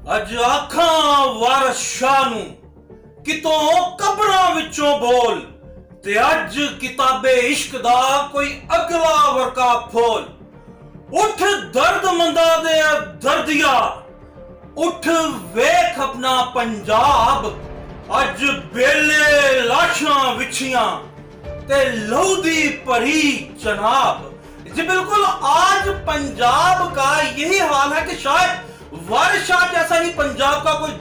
अज आखां वारस शाह नूं कितों कबरां विचों बोल ते अज किताबे इश्क दा कोई अगला वर्का फोल। उठ दर्दमंदा दे दर्दिया, उठ वेख अपना पंजाब, अज बेले लाशां विछियां ते लहू दी भरी चनाब। जी बिल्कुल, आज पंजाब का यही हाल है कि शायद वारिस शाह जैसा ही पंजाब का कोई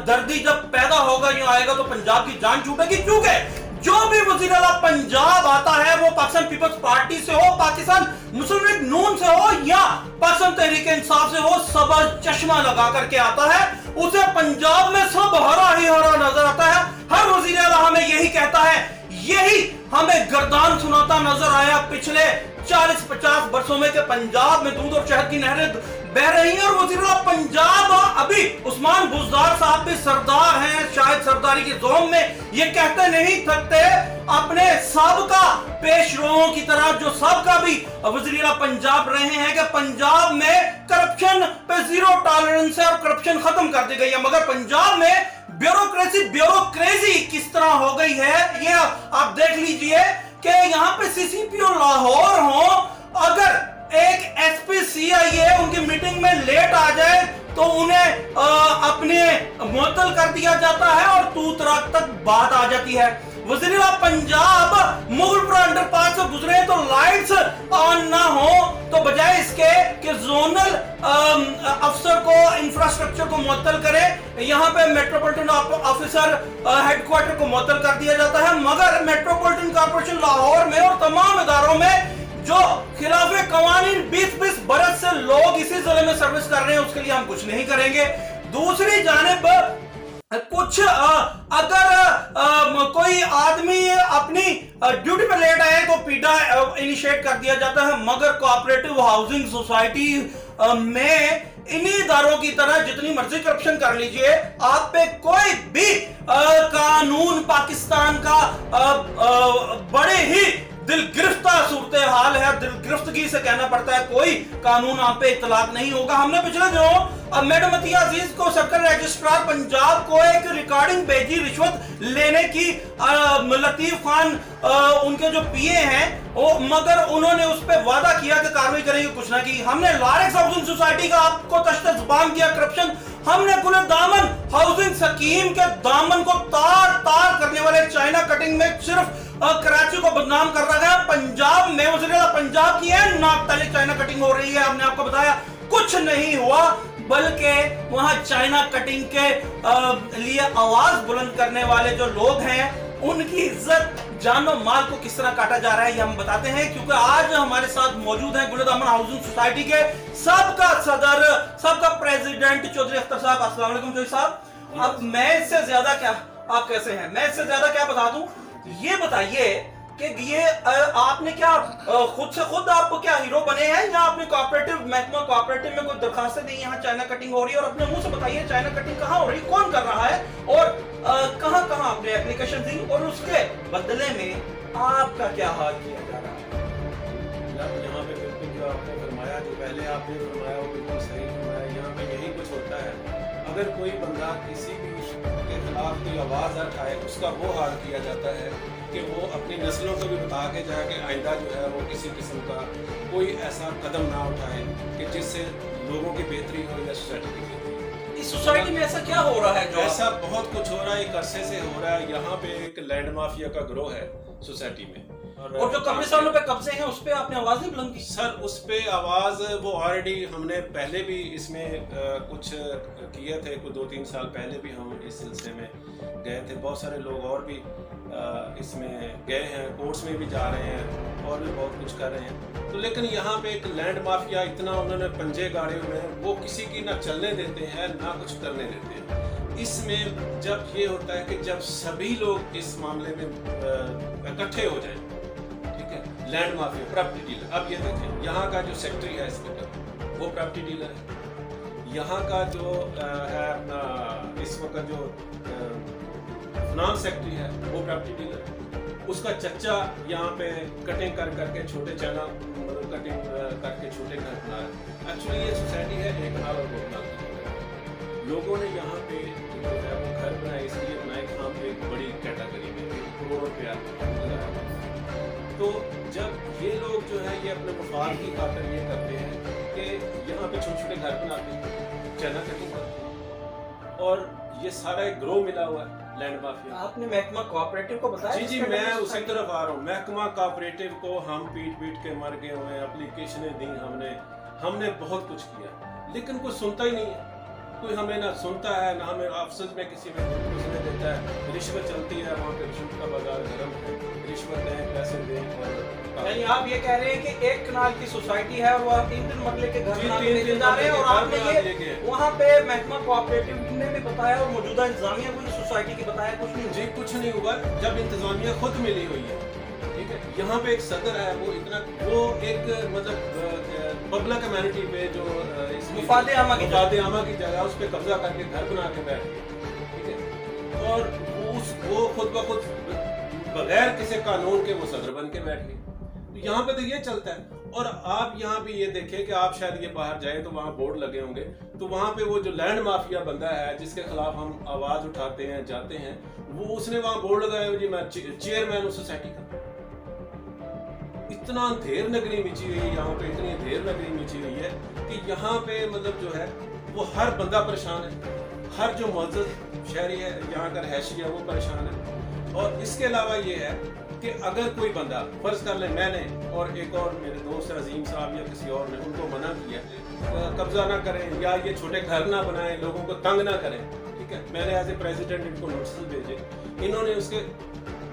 दर्दी जब पैदा होगा या आएगा तो पंजाब की जान छूटेगी, क्योंकि जो भी वजीर आला पंजाब आता है वो पाकिस्तान पीपल्स पार्टी से हो, पाकिस्तान मुस्लिम लीग नून से हो या पाकिस्तान तहरीक इंसाफ से हो, सब चश्मा लगा करके आता है। उसे पंजाब में सब हरा ही हरा नजर आता है। हर वजीर आला हमें यही कहता है, यही हमें गर्दान सुनाता नजर आया पिछले 40-50 वर्षों में कि पंजाब में दूध और शहद की नहरें बह रही हैं। और वजीर पंजाब अभी उस्मान बुज़दार साहब भी सरदार हैं, शायद सरदारी के जोम में ये कहते नहीं थकते अपने सबका पेशरों की तरह, जो सबका भी वजीर पंजाब रहे हैं कि पंजाब में करप्शन पे जीरो टॉलरेंस है और करप्शन खत्म कर दी गई है। मगर पंजाब में ब्यूरोक्रेसी किस तरह हो गई है ये आप देख लीजिए कि यहाँ पे सीसीपीओ लाहौर हो, अगर एक एसपी सीआईए उनकी मीटिंग में लेट आ जाए तो उन्हें अपने मुअत्तल कर दिया जाता है और तू तराक तक बात आ जाती है। वज़ीर पंजाब मुगलपुरा अंडरपास से गुजरे तो लाइट्स ऑन ना हो, तो बजाय इसके कि जोनल अफसर को इंफ्रास्ट्रक्चर को मुअत्तल करे, यहाँ पे मेट्रोपॉलिटन ऑफिसर हेडक्वार्टर को मुअत्तल कर दिया जाता है। मगर मेट्रोपॉलिटन कॉर्पोरेशन लाहौर में और तमाम इदारों में जो खिलाफे कवानीन 20-20 बरस से लोग इसी जिले में सर्विस कर रहे हैं, उसके लिए हम कुछ नहीं करेंगे। दूसरी जानिब कुछ अगर कोई आदमी अपनी ड्यूटी पे लेट आए तो पीड़ा इनिशिएट कर दिया जाता है। मगर कोऑपरेटिव हाउसिंग सोसाइटी में इन्हीं इदारों की तरह जितनी मर्जी करप्शन कर लीजिए, आप पे कोई भी कानून पाकिस्तान का बड़े ही दिल गिरफ्तार सूरत हाल है, दिल गिरफ्तगी से कहना पड़ता है, कोई कानून आप पे इतलाक नहीं होगा। हमने पिछले दिनों मैडम अतिया अजीज को सर्कल रजिस्ट्रार पंजाब को एक रिकॉर्डिंग भेजी रिश्वत लेने की, लतीफ खान उनके जो पीए हैं वो, मगर उन्होंने उस पर वादा किया कि कार्रवाई करेंगे, कुछ ना की। हमने लारेक्स हाउसिंग सोसाइटी का आपको तश्त जुबान किया करप्शन, हमने खुले दामन हाउसिंग स्कीम के दामन को तार तार करने वाले चाइना कटिंग में सिर्फ कराची को बदनाम कर रहा है। पंजाब में वज़ीर आला पंजाब की है नाक तले चाइना कटिंग हो रही है, हमने आपको बताया कुछ नहीं हुआ, बल्कि वहां चाइना कटिंग के लिए आवाज बुलंद करने वाले जो लोग हैं उनकी इज्जत जानो माल को किस तरह काटा जा रहा है ये हम बताते हैं। क्योंकि आज हमारे साथ मौजूद हैं गुले दामन हाउसिंग सोसाइटी के सबका सदर, सबका प्रेसिडेंट चौधरी अख्तर साहब। अस्सलाम वालेकुम चौधरी साहब। अब मैं इससे ज्यादा क्या, आप कैसे हैं, मैं इससे ज्यादा क्या बता दूं, ये बताइए कि ये आपने क्या खुद से खुद आप क्या हीरो बने हैं या आपने कोऑपरेटिव महकमा कोऑपरेटिव में कोई दरखास्तें दी यहाँ चाइना कटिंग हो रही है, और अपने मुंह से बताइए चाइना कटिंग कहाँ हो रही, कौन कर रहा है और कहाँ कहाँ आपने एप्लीकेशन दी और उसके बदले में आपका क्या हाल किया जा रहा है। यहाँ पे बिल्कुल जो आपने फरमाया, जो पहले आपने फरमाया वो बिल्कुल सही फरमाया। यहाँ पे यही कुछ होता है, अगर कोई बंदा किसी भी के खिलाफ कोई आवाज़ उठाए उसका वो हाल किया जाता है कि वो अपनी नस्लों को भी बता के जाए कि आइंदा जो है वो किसी किस्म का कोई ऐसा कदम ना उठाए कि जिससे लोगों की बेहतरी हो या सोसाइटी की बेहतरी। इस सोसाइटी में ऐसा क्या हो रहा है जो ऐसा बहुत कुछ हो रहा है, एक अरसे से हो रहा है। यहाँ पे एक लैंड माफिया का ग्रोह है सोसाइटी में, और जो कब्रिस्तानों पे कब्जे हैं उस पे आपने आवाज नहीं बुलंद की। सर उस पे आवाज़ वो ऑलरेडी हमने पहले भी इसमें कुछ किए थे, कुछ 2-3 साल पहले भी हम इस सिलसिले में गए थे। बहुत सारे लोग और भी इसमें गए हैं, कोर्ट्स में भी जा रहे हैं और भी बहुत कुछ कर रहे हैं। तो लेकिन यहाँ पे एक लैंड माफिया इतना उन्होंने पंजे गाड़े हुए हैं, वो किसी की ना चलने देते हैं ना कुछ करने देते हैं। इसमें जब ये होता है कि जब सभी लोग इस मामले में इकट्ठे हो जाएं, लैंड माफिया प्रॉपर्टी डीलर, अब ये देखें यहाँ का जो सेक्रेटरी है इंस्पेक्टर वो प्रॉपर्टी डीलर है, यहाँ का जो है अपना इस वक्त जो फाइनेंस सेक्रेटरी है वो प्रॉपर्टी डीलर है, उसका चच्चा यहाँ पे कटिंग कर करके छोटे चाइना कटिंग करके छोटे घर बना रहा है। एक्चुअली ये सोसाइटी है एक नाल और दो नाल। लोगों ने यहाँ पे जो है वो घर बनाए इसलिए बनाए कि हम एक बड़ी कैटेगरी में 1 करोड़ रुपया लगाया। तो जब ये लोग जो है ये अपने मफाद की खातिर ये करते हैं कि यहाँ पे छोटे छोटे घर बनाते हैं, चाइना कटिंग करते हैं, और ये सारा एक ग्रो मिला हुआ है लैंड माफिया। आपने महकमा कोऑपरेटिव को बताया? जी जी, मैं उसी तरफ आ रहा हूँ। महकमा कोऑपरेटिव को हम पीट के मर गए हुए हैं, एप्लीकेशनें दी हमने बहुत कुछ किया, लेकिन कोई सुनता ही नहीं है। कोई हमें ना सुनता है, ना हमें अफसर में किसी में घुसने देता है। रिश्वत चलती है वहाँ पे, रिश्वत का बाजार गर्म है, रिश्वत दें, पैसे दें। और यानी आप ये कह रहे हैं कि 1 कनाल की सोसाइटी है और वहाँ 3 मरले के घर जी, बना के 3 लेके जा रहे हैं, और आपने लेके ये गए। वहाँ पे महकमा कोऑपरेटिव ने भी बताया और मौजूदा इंतजामिया को सोसाइटी की बताया कुछ नहीं? जी कुछ नहीं हुआ, जब इंतजामिया खुद मिली हुई है, ठीक है। यहाँ पे एक सदर है, वो एक मतलब पब्लिक कम्युनिटी पे जो मुफादे आमा की जगह उस पे कब्जा करके घर बना के बैठ गए, ठीक है। और वो खुद ब खुद बगैर किसी कानून के वो सदर बन के बैठ गए। तो यहाँ पे तो ये चलता है। और आप यहाँ पे ये देखें कि आप शायद ये बाहर जाए तो वहाँ बोर्ड लगे होंगे, तो वहाँ पे वो जो लैंड माफिया बंदा है जिसके खिलाफ हम आवाज उठाते हैं, जाते हैं, वो उसने वहाँ बोर्ड लगाया हुआ जी मैं चेयरमैन हूँ सोसाइटी का। इतना अंधेर नगरी मची हुई है यहाँ पे, इतनी अंधेर नगरी मची हुई है कि यहाँ पे मतलब जो है वो हर बंदा परेशान है, हर जो मौजूद शहरी है यहाँ का रहायशी है वो परेशान है। और इसके अलावा ये है कि अगर कोई बंदा फर्ज कर ले मैंने और एक और मेरे दोस्त अजीम साहब या किसी और ने उनको मना किया कब्जा ना करें या ये छोटे घर ना बनाएं, लोगों को तंग ना करें, ठीक है, मैंने एज ए प्रेसिडेंट इनको नोटिस भेजे। इन्होंने उसके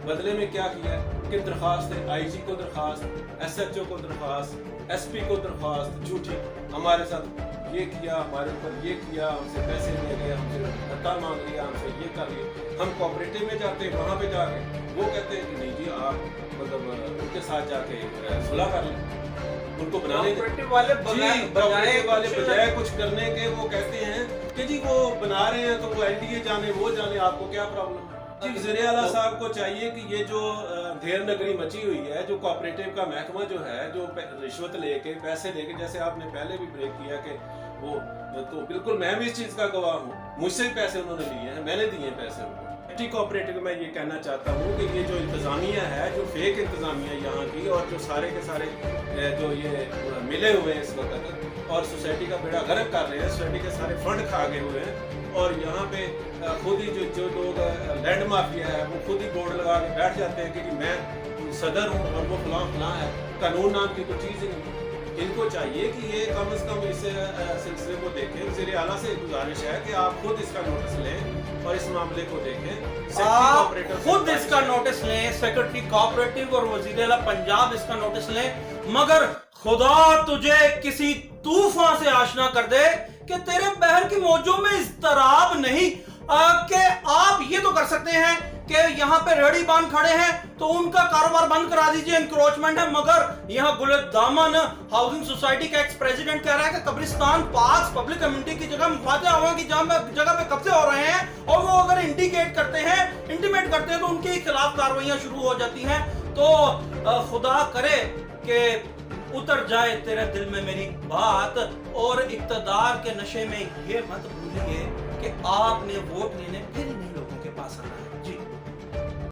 बदले में क्या किया कि दरख्वास्त है, आईजी को दरख्वास्त, एसएचओ को दरख्वास्त, एसपी को दरख्वास्त, झूठी हमारे साथ ये किया, हमारे ऊपर ये किया, हमसे पैसे ले गए, हमसे भत्ता मांग लिया, हमसे ये कर लिया। हम कोऑपरेटिव में जाते हैं, वहाँ पे जाके वो कहते हैं कि नहीं जी आप मतलब उनके साथ जाके सुलह कर लें, उनको बनाने वाले बजाय कुछ करने के वो कहते हैं कि जी वो बना रहे हैं तो वो एनडीए जाने, वो जाने, आपको क्या प्रॉब्लम है। जी वज़ीर आला साहब को चाहिए कि ये जो अंधेर नगरी मची हुई है, जो कोऑपरेटिव का महकमा जो है, जो रिश्वत लेके पैसे लेके, जैसे आपने पहले भी ब्रेक किया कि वो तो बिल्कुल मैं भी इस चीज का गवाह हूँ, मुझसे भी पैसे उन्होंने लिए हैं, मैंने दिए पैसे उनको। कोऑपरेटिव में ये कहना चाहता हूँ कि ये जो इंतजामिया है, जो फेक इंतजामिया यहाँ की, और जो सारे के सारे जो ये मिले हुए हैं इस वक्त और सोसाइटी का बेड़ा गर्क कर रहे हैं, सोसाइटी के सारे फंड खा गए हुए हैं, और यहाँ पे खुद ही जो लोग लैंड माफिया है वो खुद ही बोर्ड लगा के बैठ जाते हैं कि जी मैं सदर हूँ और वो फलां है। कानून नाम की कोई चीज़ ही नहीं। इनको चाहिए कि ये कम से कम इस सिलसिले को देखें। वज़ीर आला से गुजारिश है कि आप खुद इसका नोटिस लें और इस मामले को देखें। आप खुद इसका नोटिस लें, सेक्रेटरी कोऑपरेटिव और वज़ीर आला पंजाब इसका नोटिस लें, मगर खुदा तुझे किसी तूफान से आशना कर दे कि तेरे बहर की मौजों में इज़्तिराब नहीं कि आप ये तो कर सकते हैं कि यहाँ पे रेडी बांध खड़े हैं तो उनका कारोबार बंद करा दीजिए, इंक्रोचमेंट है। मगर यहाँ गुल दामन हाउसिंग सोसाइटी का एक्स प्रेसिडेंट कह रहा है कि कब्रिस्तान पार्क पब्लिक कम्युनिटी की जगह मुफादे हवा की जगह पे कब्जे हो रहे हैं, और वो अगर इंडिमेट करते हैं तो उनके खिलाफ कार्रवाइयां शुरू हो जाती हैं। तो खुदा करे कि उतर जाए तेरे दिल में मेरी बात, और इक्तदार के नशे में ये मत भूलिए कि आपने वोट लेने फिर